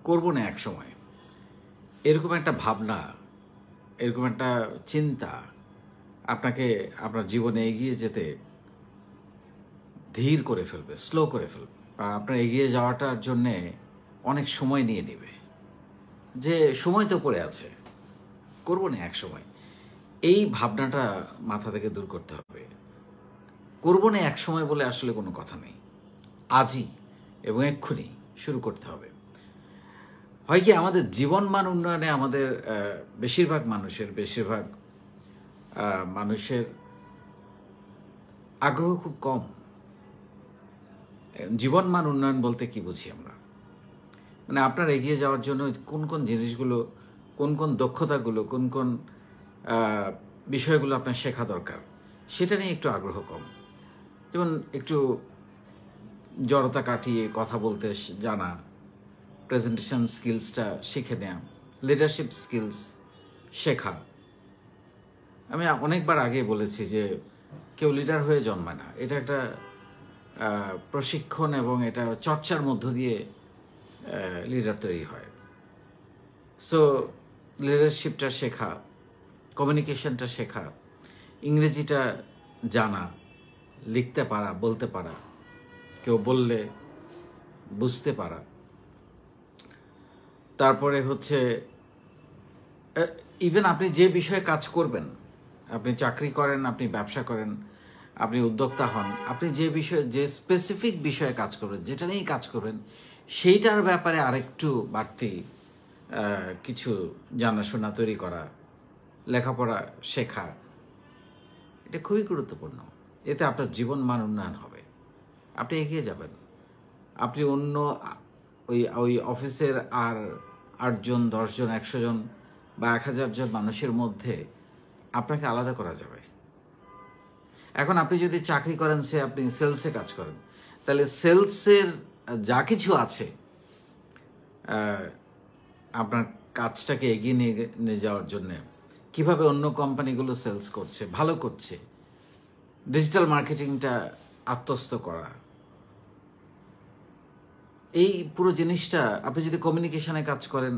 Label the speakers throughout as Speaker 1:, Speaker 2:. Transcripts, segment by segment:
Speaker 1: করব না এক সময়, এরকম একটা ভাবনা, এরকম একটা চিন্তা আপনাকে আপনার জীবনে এগিয়ে যেতে ধীর করে ফেলবে, স্লো করে ফেলবে, বা আপনার এগিয়ে যাওয়াটার জন্যে অনেক সময় নিয়ে নেবে। যে সময় তো পড়ে আছে, করবো না এক সময়, এই ভাবনাটা মাথা থেকে দূর করতে হবে। করবো না এক সময় বলে আসলে কোনো কথা নেই, আজই এবং এক্ষুনি শুরু করতে হবে। হয় কি, আমাদের জীবনমান উন্নয়নে আমাদের বেশিরভাগ মানুষের আগ্রহ খুব কম। জীবনমান উন্নয়ন বলতে কি বুঝি আমরা? মানে আপনার এগিয়ে যাওয়ার জন্য কোন কোন জিনিসগুলো, কোন কোন দক্ষতাগুলো, কোন কোন বিষয়গুলো আপনার শেখা দরকার, সেটা নিয়ে একটু আগ্রহ কম। যেমন একটু জড়তা কাটিয়ে কথা বলতে জানা, প্রেজেন্টেশন স্কিলসটা শিখে নেওয়া, লিডারশিপ স্কিলস শেখা। আমি অনেকবার আগে বলেছি যে কেউ লিডার হয়ে জন্মায় না, এটা একটা প্রশিক্ষণ এবং এটা চর্চার মধ্য দিয়ে লিডার তৈরি হয়। সো লিডারশিপটা শেখা, কমিউনিকেশনটা শেখা, ইংরেজিটা জানা, লিখতে পারা, বলতে পারা, কেউ বললে বুঝতে পারা। তারপরে হচ্ছে ইভেন আপনি যে বিষয়ে কাজ করবেন, আপনি চাকরি করেন, আপনি ব্যবসা করেন, আপনি উদ্যোক্তা হন, আপনি যে বিষয়ে, যে স্পেসিফিক বিষয়ে কাজ করবেন, যেটা নিয়েই কাজ করবেন, সেইটার ব্যাপারে আরেকটু বাড়তি কিছু জানাশোনা তৈরি করা, লেখাপড়া শেখা, এটা খুবই গুরুত্বপূর্ণ। এতে আপনার জীবন মান উন্নয়ন হবে, আপনি এগিয়ে যাবেন। আপনি অন্য ওই অফিসের আর 8 জন, 10 জন, 100 জন বা 1000 জন মানুষের মধ্যে আপনাকে আলাদা করা যাবে। এখন আপনি যদি চাকরি করেন, আপনি সেলসে কাজ করেন, তাহলে সেলসের যা কিছু আছে আপনার কাজটাকে এগিয়ে নিয়ে যাওয়ার জন্যে, কিভাবে অন্য কোম্পানিগুলো সেলস করছে, ভালো করছে, ডিজিটাল মার্কেটিংটা আত্মস্থ করা, এই পুরো জিনিসটা। আপনি যদি কমিউনিকেশনে কাজ করেন,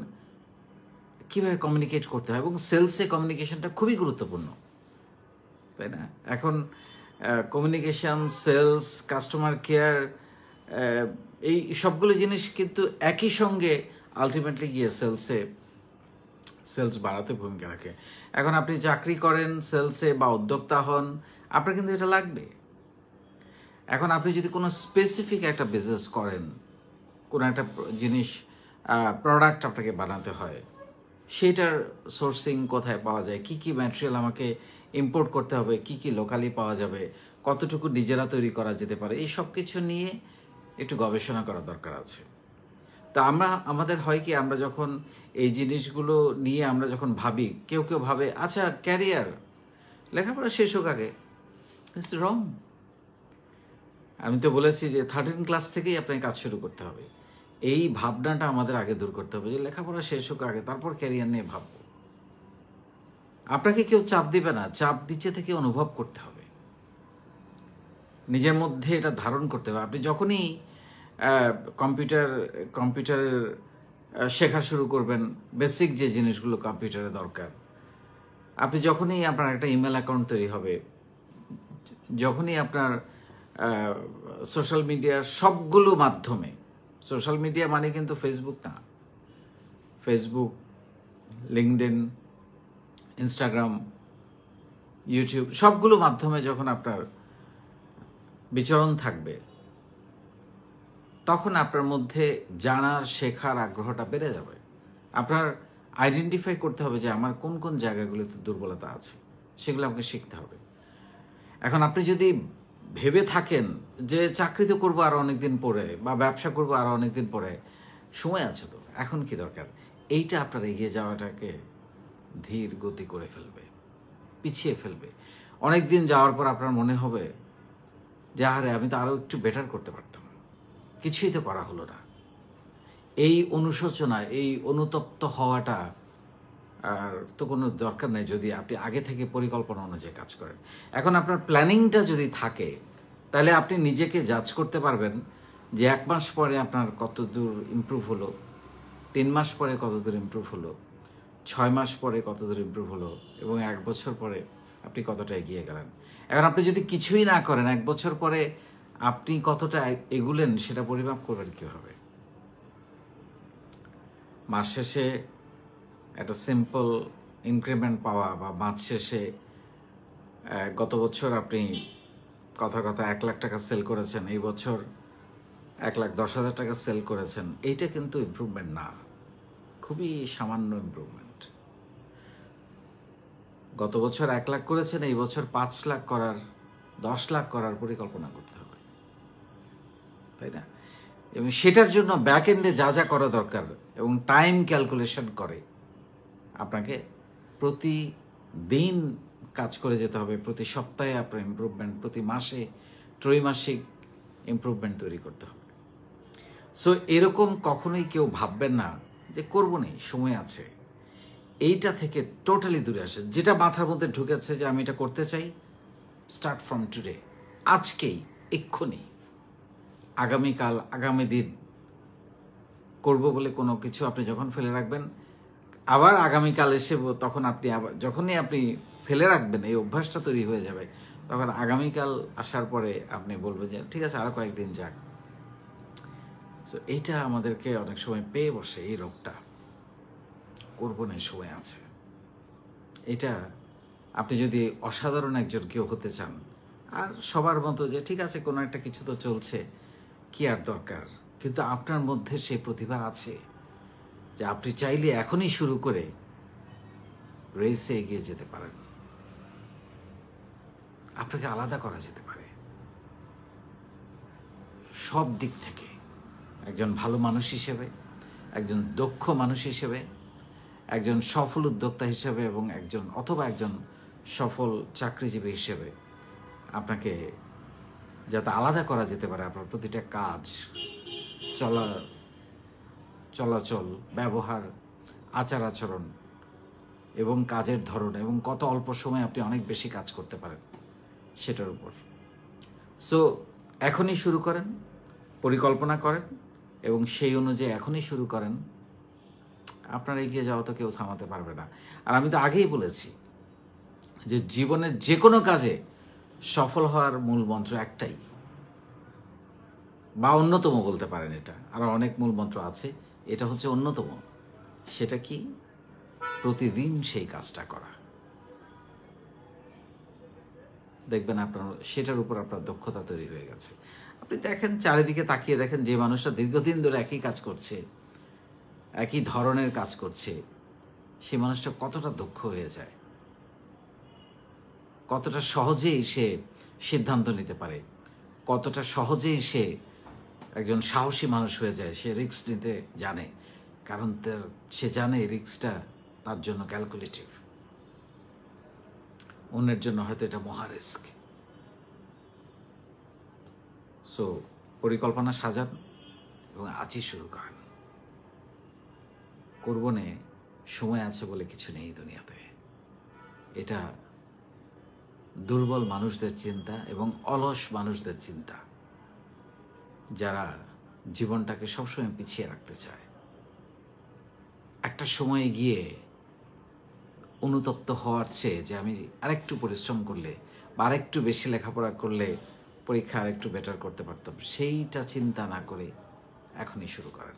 Speaker 1: কীভাবে কমিউনিকেট করতে হয়, এবং সেলসে কমিউনিকেশনটা খুবই গুরুত্বপূর্ণ, তাই না? এখন কমিউনিকেশন, সেলস, কাস্টমার কেয়ার, এই সবগুলো জিনিস কিন্তু একই সঙ্গে আলটিমেটলি গিয়ে সেলস বাড়াতে ভূমিকা রাখে। এখন আপনি চাকরি করেন সেলসে বা উদ্যোক্তা হন, আপনার কিন্তু এটা লাগবে। এখন আপনি যদি কোনো স্পেসিফিক একটা বিজনেস করেন, কোনো একটা জিনিস, প্রোডাক্ট আপনাকে বানাতে হয়, সেটার সোর্সিং কোথায় পাওয়া যায়, কি কি ম্যাটেরিয়াল আমাকে ইম্পোর্ট করতে হবে, কি কি লোকালি পাওয়া যাবে, কতটুকু নিজেরা তৈরি করা যেতে পারে, এই সব কিছু নিয়ে একটু গবেষণা করা দরকার আছে। তো আমাদের হয় কি, আমরা যখন এই জিনিসগুলো নিয়ে আমরা যখন ভাবি, কেউ ভাবে আচ্ছা ক্যারিয়ার, লেখাপড়া শেষ হোক আগে। It's wrong. আমি তো বলেছি যে 13 ক্লাস থেকেই আপনাকে কাজ শুরু করতে হবে। এই ভাবনাটা আমাদের আগে দূর করতে হবে যে লেখাপড়া শেষ হোক আগে, তারপর ক্যারিয়ার নিয়ে ভাববো। আপনাকে কেউ চাপ দিবে না, চাপ নিচে থেকে অনুভব করতে হবে, নিজের মধ্যে এটা ধারণ করতে হবে। আপনি যখনই কম্পিউটার শেখা শুরু করবেন, বেসিক যে জিনিসগুলো কম্পিউটারে দরকার, আপনি যখনই আপনার একটা ইমেল অ্যাকাউন্ট তৈরি হবে, যখনই আপনার সোশ্যাল মিডিয়ার সবগুলো মাধ্যমে, সোশ্যাল মিডিয়া মানে কিন্তু ফেসবুক না, ফেসবুক, লিঙ্কডইন, ইনস্টাগ্রাম, ইউটিউব, সবগুলো মাধ্যমে যখন আপনার বিচরণ থাকবে, তখন আপনার মধ্যে জানার, শেখার আগ্রহটা বেড়ে যাবে। আপনার আইডেন্টিফাই করতে হবে যে আমার কোন কোন জায়গাগুলোতে দুর্বলতা আছে, সেগুলো আমাকে শিখতে হবে। এখন আপনি যদি ভেবে থাকেন যে চাকরি তো করবো আরও অনেকদিন পরে, বা ব্যবসা করবো আরও অনেকদিন পরে, সময় আছে তো, এখন কি দরকার, এইটা আপনার এগিয়ে যাওয়াটাকে ধীর গতি করে ফেলবে, পিছিয়ে ফেলবে। অনেক দিন যাওয়ার পর আপনার মনে হবে যে আরে আমি তো আরও একটু বেটার করতে পারতাম, কিছুই তো করা হলো না। এই অনুশোচনা, এই অনুতপ্ত হওয়াটা আর তো কোনো দরকার নেই যদি আপনি আগে থেকে পরিকল্পনা অনুযায়ী কাজ করেন। এখন আপনার প্ল্যানিংটা যদি থাকে, তাহলে আপনি নিজেকে জাজ করতে পারবেন যে 1 মাস পরে আপনার কত দূর ইমপ্রুভ হলো, 3 মাস পরে কতদূর ইমপ্রুভ হলো, 6 মাস পরে কতদূর ইমপ্রুভ হলো, এবং 1 বছর পরে আপনি কতটা এগিয়ে গেলেন। এখন আপনি যদি কিছুই না করেন, 1 বছর পরে আপনি কতটা এগুলেন সেটা পরিমাপ করবেন কীভাবে? মাস শেষে একটা সিম্পল ইনক্রিমেন্ট পাওয়া, বা মাস শেষে গত বছর আপনি কথা 1 লাখ টাকা সেল করেছেন, এই বছর 1,10,000 টাকা সেল করেছেন, এইটা কিন্তু ইমপ্রুভমেন্ট না, খুবই সামান্য ইমপ্রুভমেন্ট। গত বছর 1 লাখ করেছেন, এই বছর 5 লাখ করার, 10 লাখ করার পরিকল্পনা করতে হবে, তাই না? এবং সেটার জন্য ব্যাক এন্ডে যা যা করা দরকার এবং টাইম ক্যালকুলেশন করে আপনাকে প্রতিদিন কাজ করে যেতে হবে, প্রতি সপ্তাহে আপনার ইমপ্রুভমেন্ট, প্রতি মাসে ত্রৈমাসিক ইমপ্রুভমেন্ট তৈরি করতে হবে। সো এরকম কখনোই কেউ ভাববেন না যে করবো না, সময় আছে। এইটা থেকে টোটালি দূরে আসে। যেটা মাথার মধ্যে ঢুকেছে যে আমি এটা করতে চাই, স্টার্ট ফ্রম টুডে, আজকেই, এক্ষুনি। আগামীকাল, আগামী দিন করব বলে কোনো কিছু আপনি যখন ফেলে রাখবেন, আবার আগামীকাল এসে তখন আপনি আবার যখনই আপনি ফেলে রাখবেন, এই অভ্যাসটা তৈরি হয়ে যাবে, তখন আগামীকাল আসার পরে আপনি বলবেন যে ঠিক আছে, আরও কয়েকদিন যাক। সো এইটা আমাদেরকে অনেক সময় পেয়ে বসে, এই রোগটা। করবো না, সময় আছে। এটা আপনি যদি অসাধারণ একজন কেউ হতে চান, আর সবার মতো যে ঠিক আছে কোনো একটা কিছু তো চলছে, কি আর দরকার, কিন্তু আপনার মধ্যে সেই প্রতিভা আছে যে আপনি চাইলে এখনই শুরু করে রেসে এগিয়ে যেতে পারেন। আপনাকে আলাদা করা যেতে পারে সব দিক থেকে, একজন ভালো মানুষ হিসেবে, একজন দক্ষ মানুষ হিসেবে, একজন সফল উদ্যোক্তা হিসেবে, এবং একজন সফল চাকরিজীবী হিসেবে আপনাকে যাতে আলাদা করা যেতে পারে। আপনার প্রতিটা কাজ, চলাচল, ব্যবহার, আচার আচরণ এবং কাজের ধরন, এবং কত অল্প সময়ে আপনি অনেক বেশি কাজ করতে পারেন সেটার উপর। সো এখনই শুরু করেন, পরিকল্পনা করেন, এবং সেই অনুযায়ী এখনই শুরু করেন। আপনার এগিয়ে যাওয়া তো কেউ থামাতে পারবে না। আর আমি তো আগেই বলেছি যে জীবনের যে কোনো কাজে সফল হওয়ার মূল মন্ত্র একটাই, বা অন্যতম বলতে পারেন, এটা আরও অনেক মূল মন্ত্র আছে, এটা হচ্ছে অন্যতম। সেটা কি? প্রতিদিন সেই কাজটা করা। দেখবেন আপনার সেটার উপর আপনার দক্ষতা তৈরি হয়ে গেছে। আপনি দেখেন, চারিদিকে তাকিয়ে দেখেন, যে মানুষটা দীর্ঘদিন ধরে একই কাজ করছে, একই ধরনের কাজ করছে, সেই মানুষটা কতটা দক্ষ হয়ে যায়, কতটা সহজেই সে সিদ্ধান্ত নিতে পারে, কতটা সহজেই সে একজন সাহসী মানুষ হয়ে যায়। সে রিস্ক নিতে জানে, কারণ সে জানে রিস্কটা তার জন্য ক্যালকুলেটিভ, অন্যের জন্য হয়তো এটা মহা রিস্ক। সো পরিকল্পনা সাজান এবং আজই শুরু করেন। করবো না, সময় আছে বলে কিছু নেই দুনিয়াতে। এটা দুর্বল মানুষদের চিন্তা এবং অলস মানুষদের চিন্তা, যারা জীবনটাকে সবসময় পিছিয়ে রাখতে চায়। একটা সময়ে গিয়ে অনুতপ্ত হওয়ার চেয়ে যে আমি আরেকটু পরিশ্রম করলে বা আরেকটু বেশি লেখাপড়া করলে পরীক্ষা আরেকটু বেটার করতে পারতাম, সেইটা চিন্তা না করে এখনই শুরু করেন।